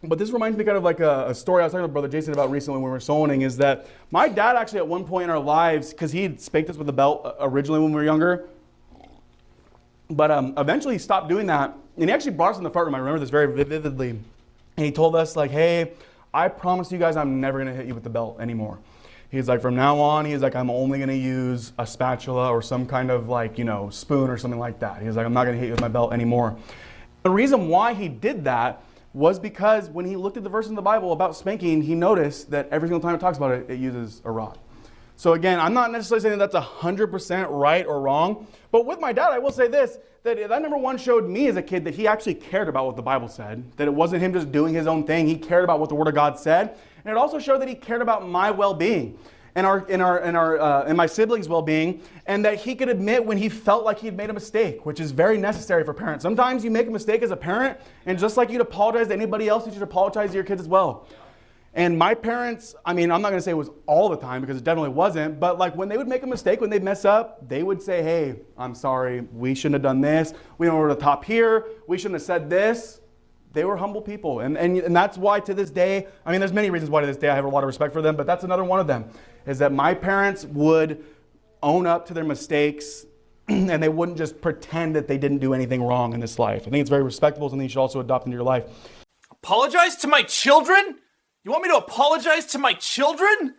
But this reminds me kind of like a story I was talking to Brother Jason about recently when we were soloing, is that my dad actually at one point in our lives, because he had spanked us with a belt originally when we were younger, but eventually he stopped doing that. And he actually brought us in the front room. I remember this very vividly. And he told us, like, hey, I promise you guys I'm never going to hit you with the belt anymore. He's like, from now on, he's like, I'm only going to use a spatula or some kind of like, spoon or something like that. He's like, I'm not going to hit you with my belt anymore. The reason why he did that was because when he looked at the verses in the Bible about spanking, he noticed that every single time it talks about it, it uses a rod. So again, I'm not necessarily saying that's 100% right or wrong, but with my dad, I will say this, that number one showed me as a kid that he actually cared about what the Bible said, that it wasn't him just doing his own thing. He cared about what the Word of God said, and it also showed that he cared about my well-being and my siblings' well-being, and that he could admit when he felt like he'd made a mistake, which is very necessary for parents. Sometimes you make a mistake as a parent, and just like you'd apologize to anybody else, you should apologize to your kids as well. And my parents, I mean, I'm not going to say it was all the time because it definitely wasn't, but like when they would make a mistake, when they'd mess up, they would say, hey, I'm sorry, we shouldn't have done this. We don't over the top here. We shouldn't have said this. They were humble people. And that's why to this day, I mean, there's many reasons why to this day I have a lot of respect for them, but that's another one of them, is that my parents would own up to their mistakes and they wouldn't just pretend that they didn't do anything wrong in this life. I think it's very respectable, something you should also adopt into your life. Apologize to my children? You want me to apologize to my children?